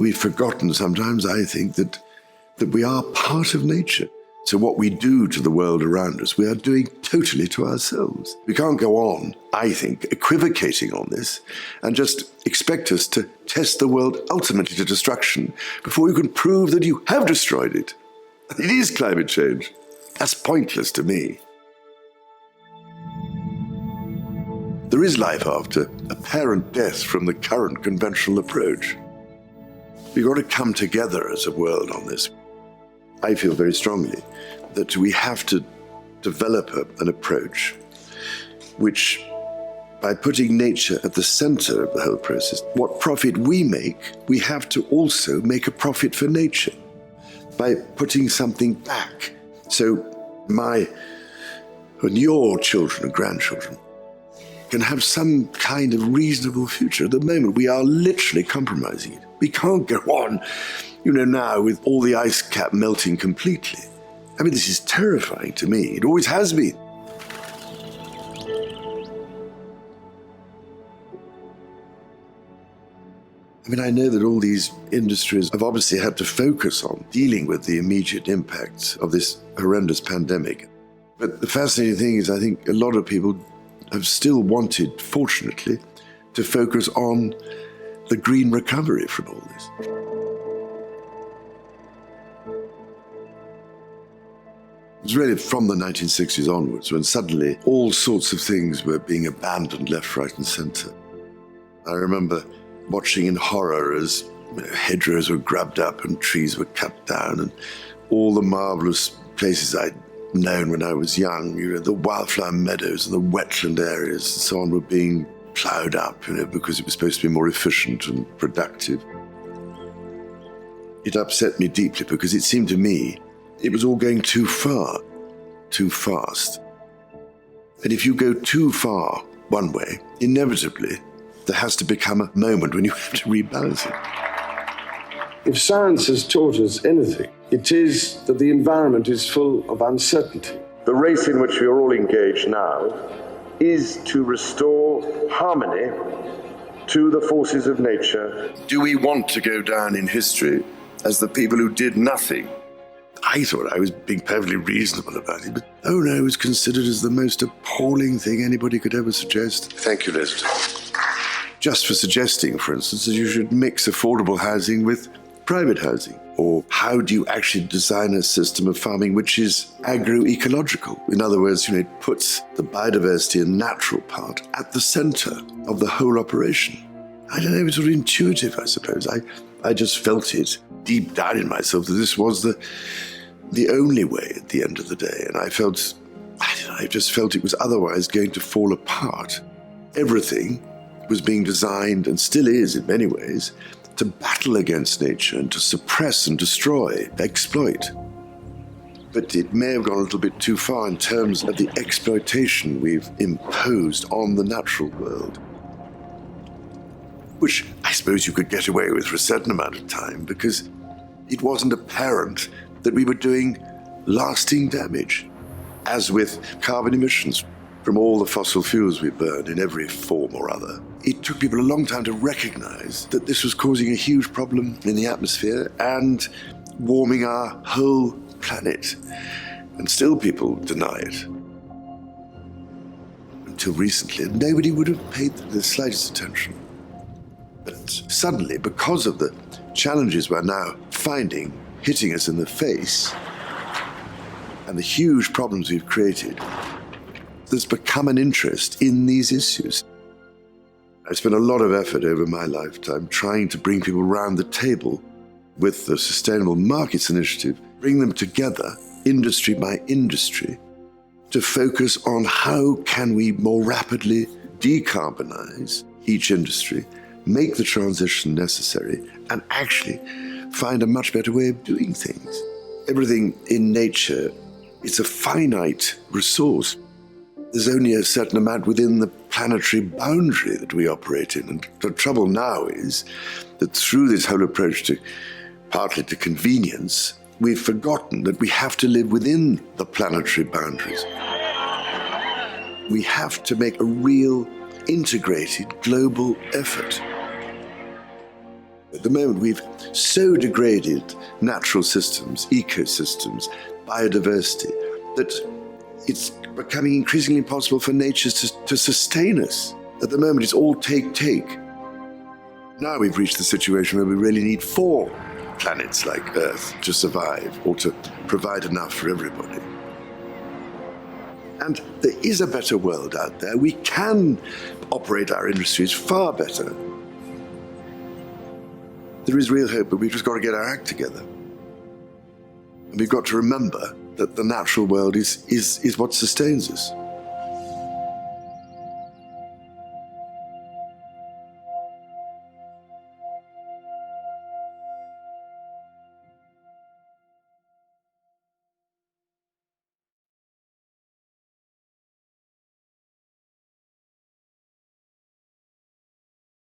We've forgotten sometimes, I think, that we are part of nature. So what we do to the world around us, we are doing totally to ourselves. We can't go on, I think, equivocating on this and just expect us to test the world ultimately to destruction before you can prove that you have destroyed it. It is climate change. That's pointless to me. There is life after apparent death from the current conventional approach. We've got to come together as a world on this. I feel very strongly that we have to develop an approach which, by putting nature at the center of the whole process, what profit we make, we have to also make a profit for nature by putting something back. So my and your children and grandchildren can have some kind of reasonable future. At the moment, we are literally compromising it. We can't go on, now with all the ice cap melting completely. I mean, this is terrifying to me. It always has been. I mean, I know that all these industries have obviously had to focus on dealing with the immediate impacts of this horrendous pandemic. But the fascinating thing is, I think a lot of people have still wanted, fortunately, to focus on the green recovery from all this. It was really from the 1960s onwards when suddenly all sorts of things were being abandoned left, right and centre. I remember watching in horror as hedgerows were grubbed up and trees were cut down, and all the marvellous places I'd known when I was young, the wildflower meadows and the wetland areas and so on were being ploughed up, because it was supposed to be more efficient and productive. It upset me deeply because it seemed to me it was all going too far, too fast. And if you go too far one way, inevitably there has to become a moment when you have to rebalance it. If science has taught us anything, it is that the environment is full of uncertainty. The race in which we are all engaged now is to restore harmony to the forces of nature. Do we want to go down in history as the people who did nothing? I thought I was being perfectly reasonable about it, but oh no, it was considered as the most appalling thing anybody could ever suggest. Thank you, Liz. Just for suggesting, for instance, that you should mix affordable housing with private housing. Or how do you actually design a system of farming which is agroecological? In other words, it puts the biodiversity and natural part at the center of the whole operation. I don't know, it's sort of intuitive, I suppose. I just felt it deep down in myself that this was the only way at the end of the day. And I just felt it was otherwise going to fall apart. Everything was being designed, and still is in many ways, to battle against nature and to suppress and destroy, exploit. But it may have gone a little bit too far in terms of the exploitation we've imposed on the natural world, which I suppose you could get away with for a certain amount of time because it wasn't apparent that we were doing lasting damage, as with carbon emissions from all the fossil fuels we burn in every form or other. It took people a long time to recognize that this was causing a huge problem in the atmosphere and warming our whole planet. And still people deny it. Until recently, nobody would have paid the slightest attention. But suddenly, because of the challenges we're now finding hitting us in the face and the huge problems we've created, there's become an interest in these issues. I spent a lot of effort over my lifetime trying to bring people around the table with the Sustainable Markets Initiative, bring them together, industry by industry, to focus on how can we more rapidly decarbonize each industry, make the transition necessary, and actually find a much better way of doing things. Everything in nature, it's a finite resource. There's only a certain amount within the planetary boundary that we operate in. And the trouble now is that through this whole approach partly to convenience, we've forgotten that we have to live within the planetary boundaries. We have to make a real integrated global effort. At the moment, we've so degraded natural systems, ecosystems, biodiversity, that it's becoming increasingly impossible for nature to sustain us. At the moment, it's all take. Now we've reached the situation where we really need 4 planets like Earth to survive or to provide enough for everybody. And there is a better world out there. We can operate our industries far better. There is real hope, but we've just got to get our act together. And we've got to remember that the natural world is what sustains us.